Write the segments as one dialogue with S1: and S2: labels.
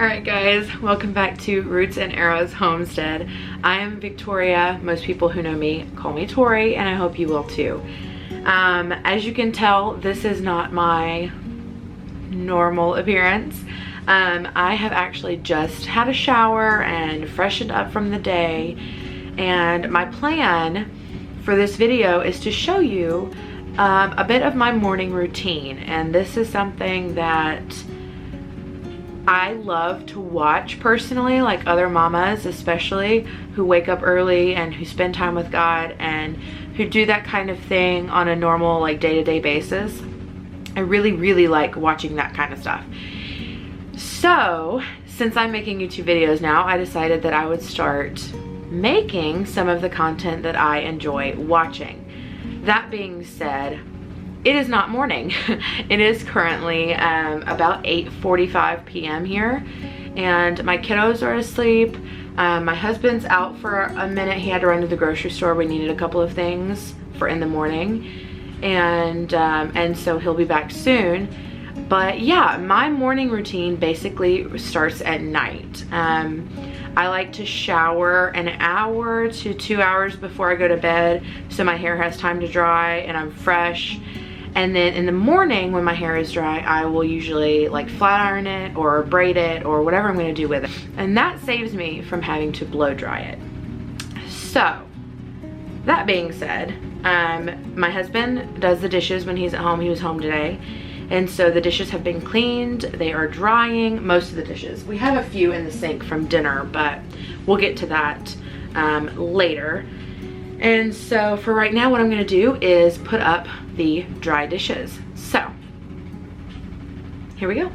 S1: Alright guys, welcome back to Roots and Arrows Homestead. I am Victoria. Most people who know me call me Tori, and I hope you will too. As you can tell, this is not my normal appearance. I have actually just had a shower and freshened up from the day, and my plan for this video is to show you a bit of my morning routine. And this is something that I love to watch personally, like other mamas especially, who wake up early and who spend time with God and who do that kind of thing on a normal, like, day-to-day basis. I really like watching that kind of stuff. So since I'm making YouTube videos now, I decided that I would start making some of the content that I enjoy watching. That being said, it is not morning. It is currently about 8:45 p.m. here, and my kiddos are asleep. My husband's out for a minute. He had to run to the grocery store. We needed a couple of things for in the morning, and so he'll be back soon. But yeah, my morning routine basically starts at night. I like to shower an hour to 2 hours before I go to bed, so my hair has time to dry and I'm fresh. And then in the morning, when my hair is dry, I will usually like flat iron it or braid it or whatever I'm gonna do with it. And that saves me from having to blow dry it. So that being said, my husband does the dishes when he's at home. He was home today. And so the dishes have been cleaned. They are drying, most of the dishes. We have a few in the sink from dinner, but we'll get to that later. And so for right now, what I'm gonna do is put up the dry dishes. So here we go.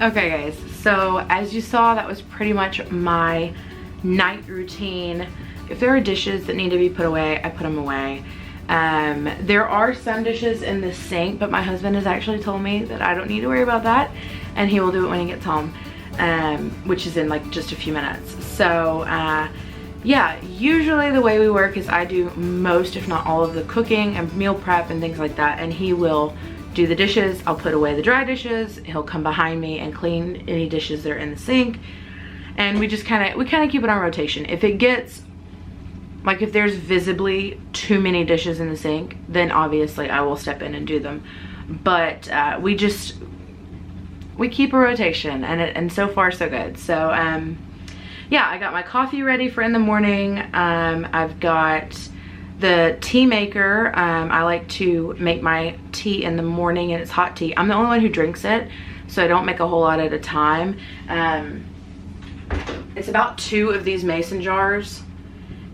S1: Okay guys, so as you saw, that was pretty much my night routine. If there are dishes that need to be put away, I put them away. There are some dishes in the sink, but my husband has actually told me that I don't need to worry about that, and he will do it when he gets home, which is in like just a few minutes. So yeah, usually the way we work is I do most, if not all, of the cooking and meal prep and things like that, and he will do the dishes. I'll put away the dry dishes. He'll come behind me and clean any dishes that are in the sink, and we kind of keep it on rotation. If it gets like, if there's visibly too many dishes in the sink, then obviously I will step in and do them. But we keep a rotation, and so far so good. So yeah, I got my coffee ready for in the morning. I've got the tea maker. I like to make my tea in the morning, and it's hot tea. I'm the only one who drinks it, so I don't make a whole lot at a time. It's about 2 of these mason jars,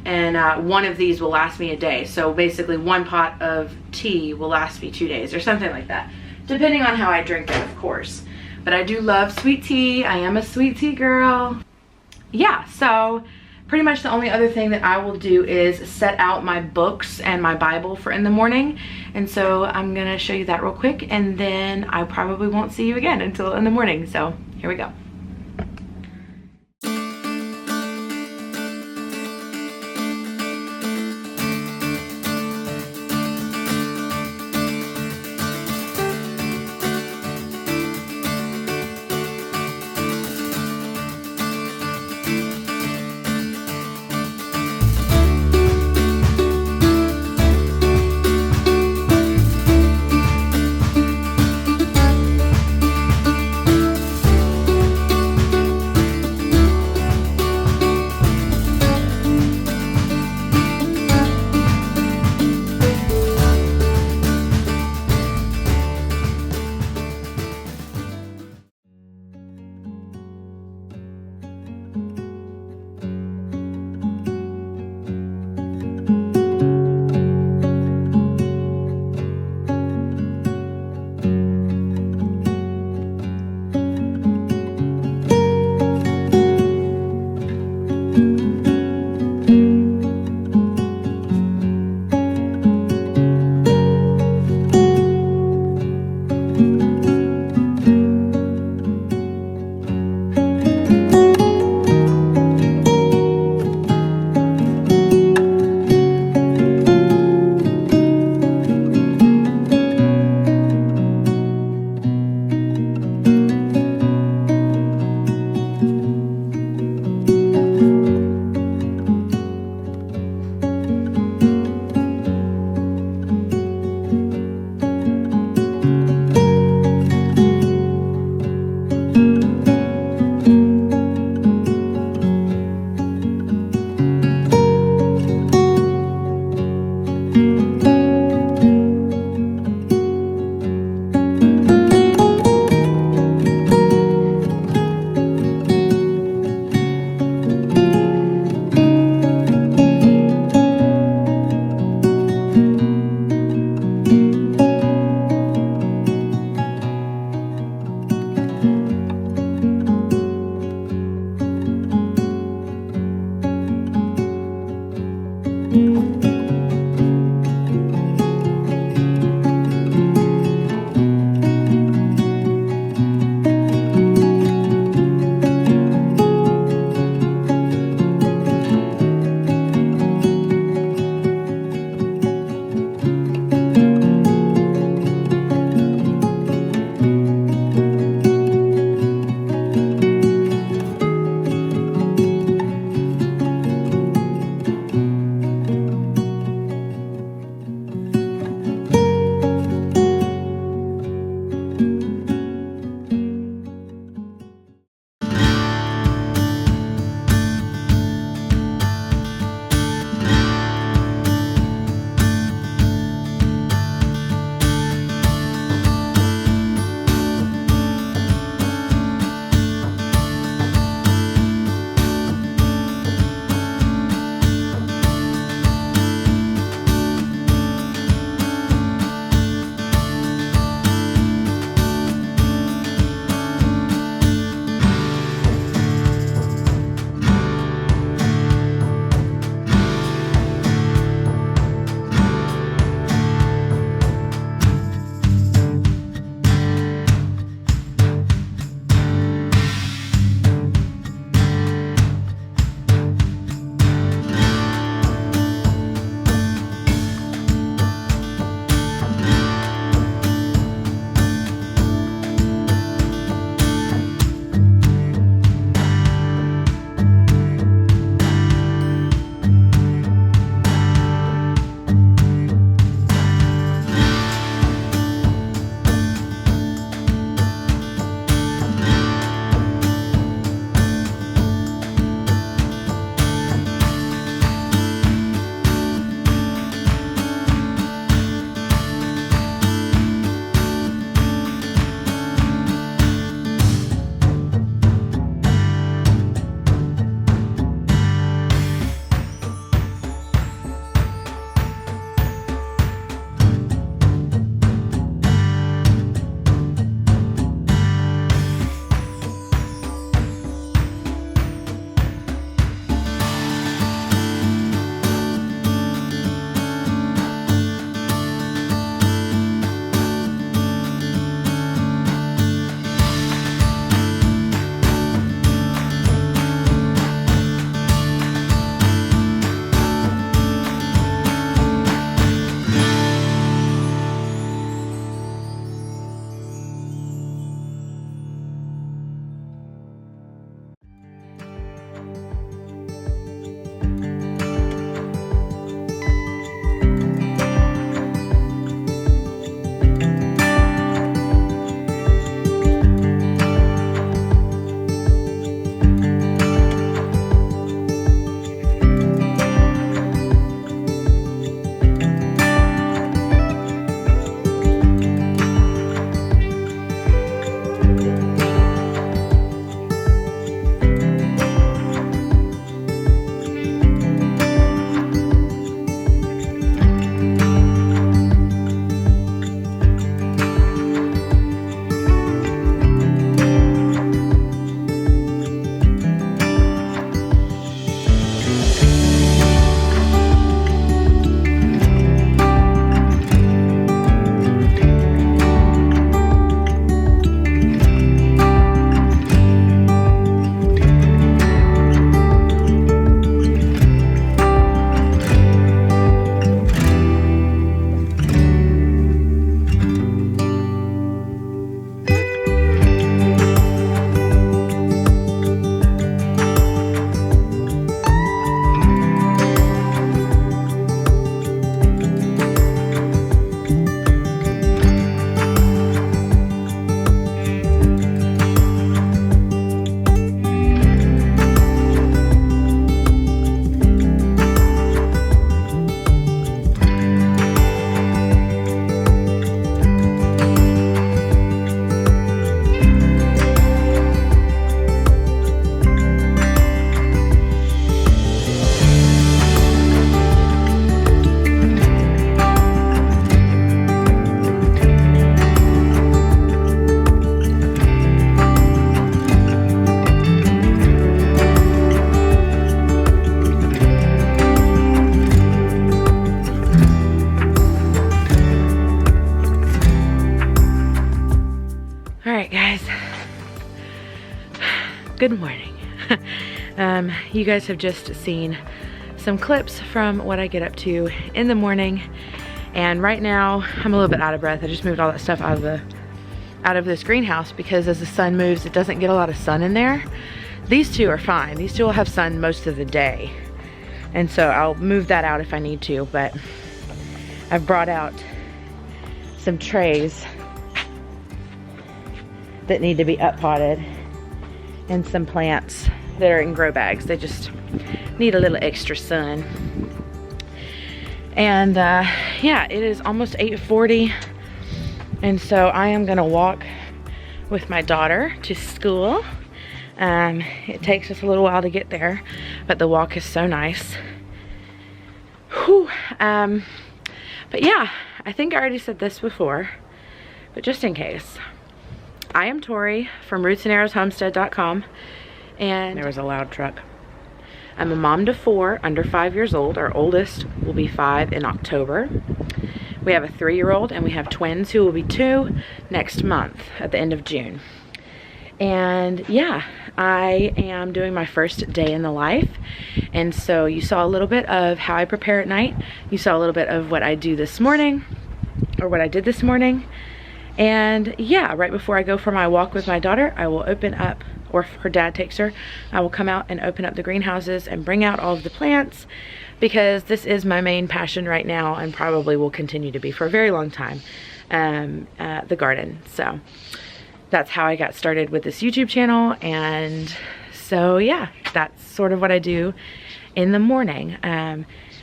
S1: and one of these will last me a day. So basically one pot of tea will last me 2 days or something like that, depending on how I drink it, of course. But I do love sweet tea. I am a sweet tea girl. Yeah, so pretty much the only other thing that I will do is set out my books and my Bible for in the morning. And so I'm gonna show you that real quick, and then I probably won't see you again until in the morning. So here we go. good morning. You guys have just seen some clips from what I get up to in the morning, and right now I'm a little bit out of breath. I just moved all that stuff out of this greenhouse because as the sun moves, it doesn't get a lot of sun in there. These two are fine. These two will have sun most of the day, and so I'll move that out if I need to, but I've brought out some trays that need to be up potted and some plants that are in grow bags. They just need a little extra sun. And yeah, it is almost 8:40, and so I am gonna walk with my daughter to school. It takes us a little while to get there, but the walk is so nice. Whew. But yeah, I think I already said this before, but just in case. I am Tori from rootsandarrowshomestead.com, and there was a loud truck. I'm a mom to 4 under 5 years old. Our oldest will be 5 in October. We have a 3-year-old, and we have twins who will be 2 next month at the end of June. And yeah, I am doing my first day in the life, and so you saw a little bit of how I prepare at night. You saw a little bit of what I do this morning, or what I did this morning. And yeah, right before I go for my walk with my daughter, I will open up, or if her dad takes her, I will come out and open up the greenhouses and bring out all of the plants, because this is my main passion right now, and probably will continue to be for a very long time, the garden. So that's how I got started with this YouTube channel. And so yeah, that's sort of what I do in the morning.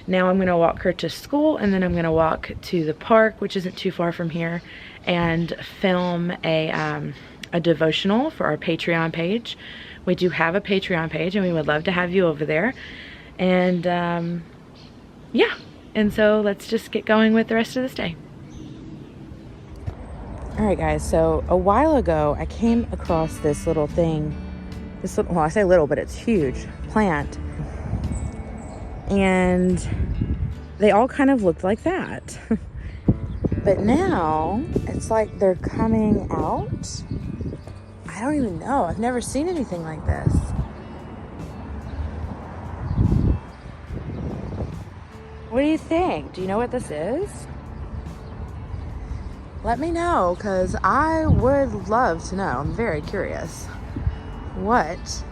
S1: Now I'm gonna walk her to school, and then I'm gonna walk to the park, which isn't too far from here, and film a devotional for our Patreon page. We do have a Patreon page, and we would love to have you over there. And yeah, and so let's just get going with the rest of this day. All right, guys, so a while ago I came across this little thing, well, I say little, but it's huge plant, and they all kind of looked like that. But now it's like they're coming out. I don't even know. I've never seen anything like this. What do you think? Do you know what this is? Let me know, because I would love to know. I'm very curious what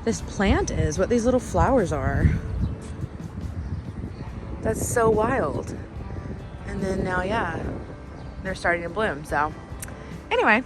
S1: this plant is, what these little flowers are. That's so wild. And then now, yeah, they're starting to bloom. So anyway.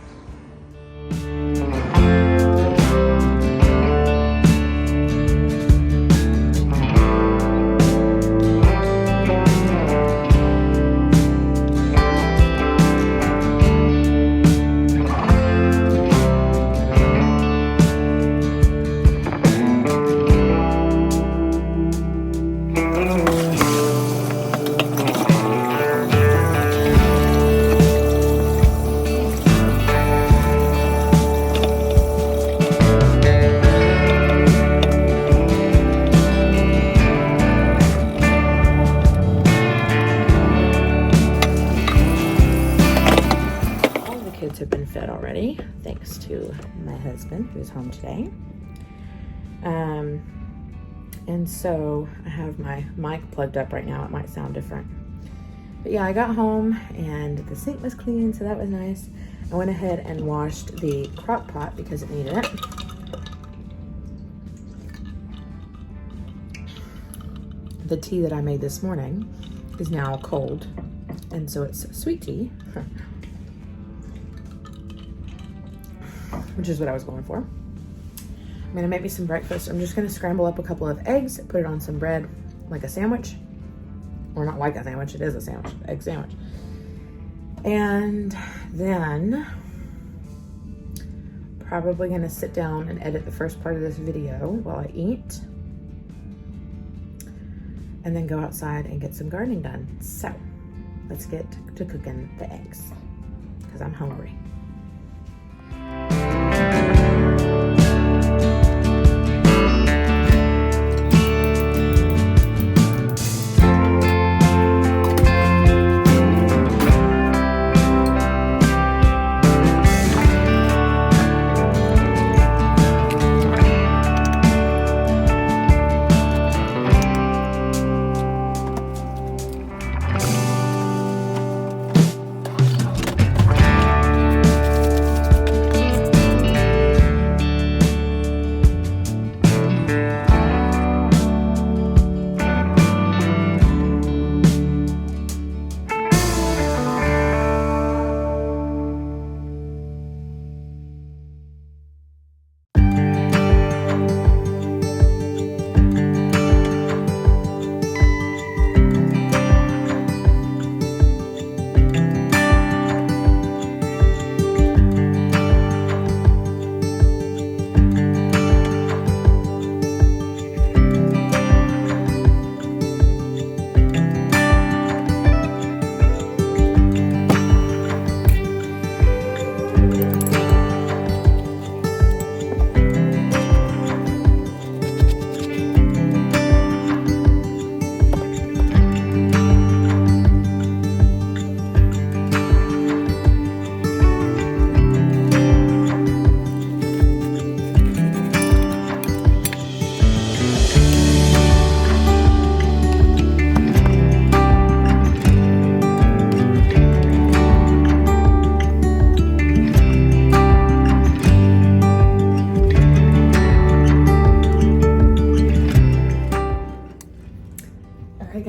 S1: Have been fed already, thanks to my husband who's home today. And so I have my mic plugged up right now. It might sound different, but yeah, I got home and the sink was clean, so that was nice. I went ahead and washed the crock pot because it needed it. The tea that I made this morning is now cold, and so it's sweet tea. Which is what I was going for. I'm gonna make me some breakfast. I'm just gonna scramble up a couple of eggs, put it on some bread, like a sandwich. Or not like a sandwich, it is a sandwich, egg sandwich. And then probably gonna sit down and edit the first part of this video while I eat. And then go outside and get some gardening done. So let's get to cooking the eggs, because I'm hungry.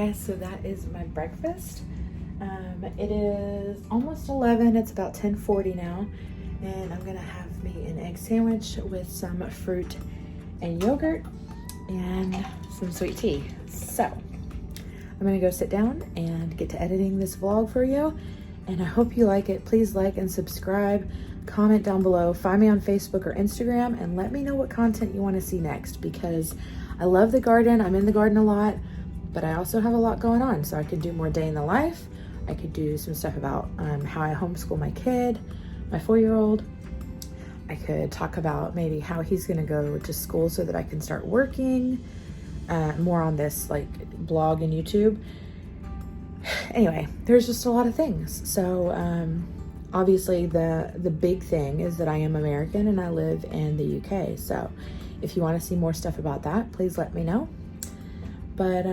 S1: guys, so that is my breakfast. It is almost 11. It's about 10:40 now, and I'm gonna have me an egg sandwich with some fruit and yogurt and some sweet tea. So I'm gonna go sit down and get to editing this vlog for you, and I hope you like it. Please like and subscribe, comment down below, find me on Facebook or Instagram, and let me know what content you want to see next, because I love the garden. I'm in the garden a lot, but I also have a lot going on. So I could do more day in the life. I could do some stuff about how I homeschool my kid, my 4-year-old. I could talk about maybe how he's gonna go to school so that I can start working. More on this like blog and YouTube. Anyway, there's just a lot of things. So obviously the big thing is that I am American and I live in the UK. So if you want to see more stuff about that, please let me know. But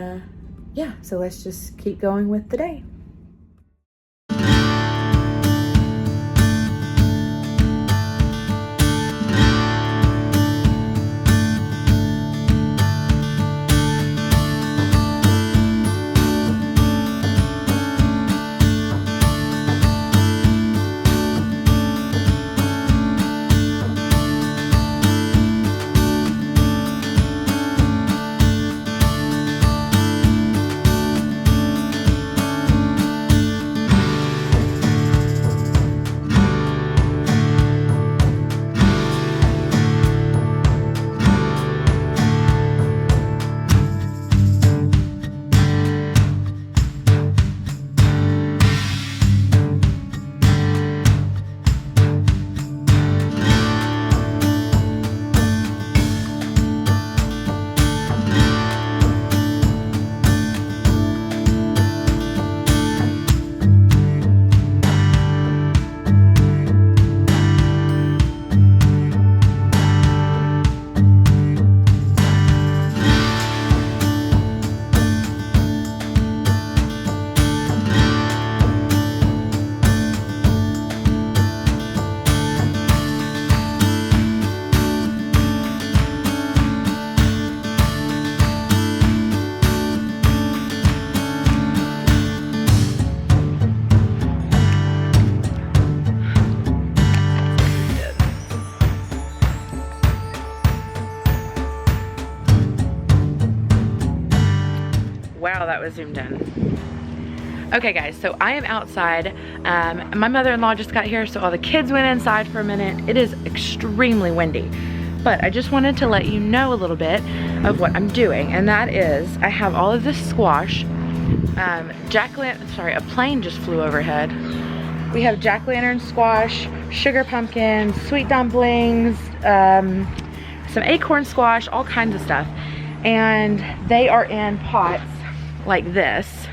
S1: yeah, so let's just keep going with the day. Wow, that was zoomed in. Okay guys, so I am outside. My mother-in-law just got here, so all the kids went inside for a minute. It is extremely windy, but I just wanted to let you know a little bit of what I'm doing, and that is I have all of this squash. Sorry, a plane just flew overhead. We have jack-o'-lantern squash, sugar pumpkins, sweet dumplings, some acorn squash, all kinds of stuff. And they are in pots like this,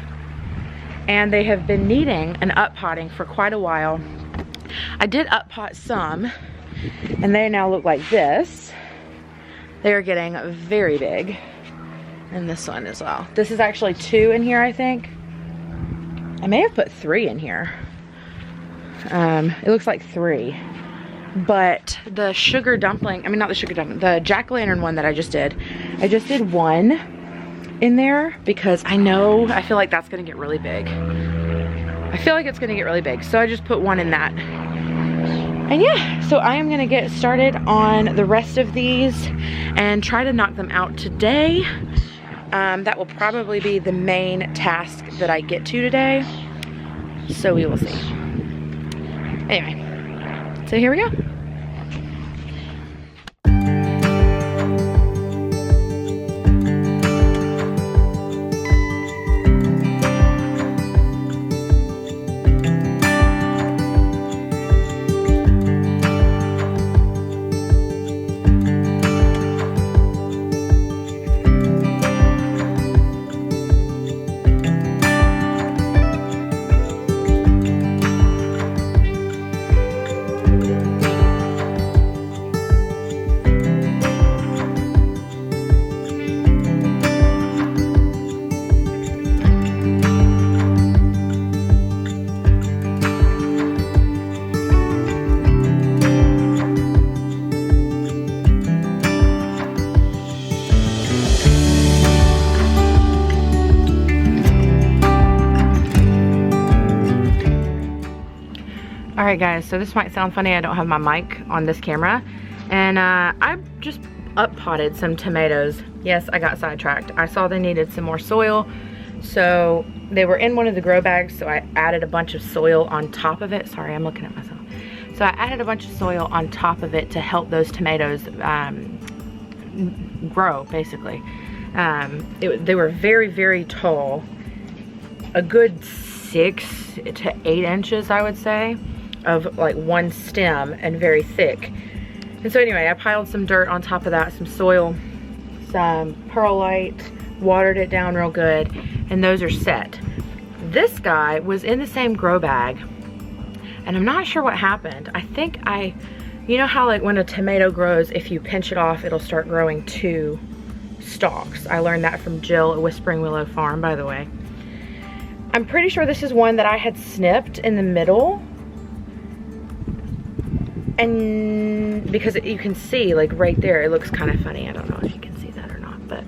S1: and they have been needing an up-potting for quite a while. I did up-pot some, and they now look like this. They are getting very big, and this one as well. This is actually 2 in here, I think. I may have put 3 in here. It looks like 3. But the sugar dumpling, I mean not the sugar dumpling, the jack-o'-lantern one that I just did 1 in there because I feel like that's gonna get really big. I feel like it's gonna get really big, so I just put 1 in that. And yeah, so I am gonna get started on the rest of these and try to knock them out today. That will probably be the main task that I get to today, so we will see. Anyway, so here we go. All right guys, so this might sound funny, I don't have my mic on this camera, and I just up potted some tomatoes. Yes, I got sidetracked. I saw they needed some more soil, so they were in one of the grow bags, so I added a bunch of soil on top of it. Sorry, I'm looking at myself. So I added a bunch of soil on top of it to help those tomatoes grow, basically. They were very, very tall, a good 6 to 8 inches, I would say, of like one stem, and very thick. And so anyway, I piled some dirt on top of that, some soil, some perlite, watered it down real good, and those are set. This guy was in the same grow bag, and I'm not sure what happened. I think you know how like when a tomato grows, if you pinch it off, it'll start growing 2 stalks. I learned that from Jill at Whispering Willow Farm, by the way. I'm pretty sure this is one that I had snipped in the middle. And because you can see like right there, it looks kind of funny. I don't know if you can see that or not, but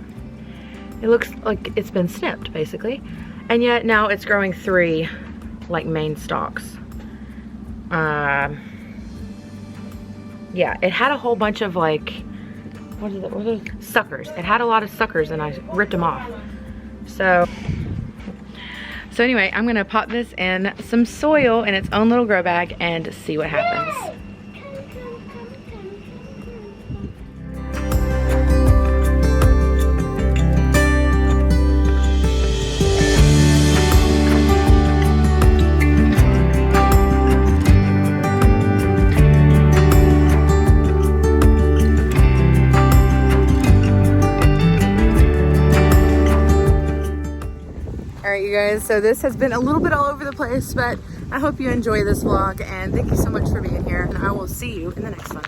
S1: it looks like it's been snipped basically. And yet now it's growing 3 like main stalks. Yeah, it had a whole bunch of like, what are those? Suckers. It had a lot of suckers and I ripped them off. So anyway, I'm gonna pot this in some soil in its own little grow bag and see what happens. You guys, so this has been a little bit all over the place, but I hope you enjoy this vlog, and thank you so much for being here, and I will see you in the next one.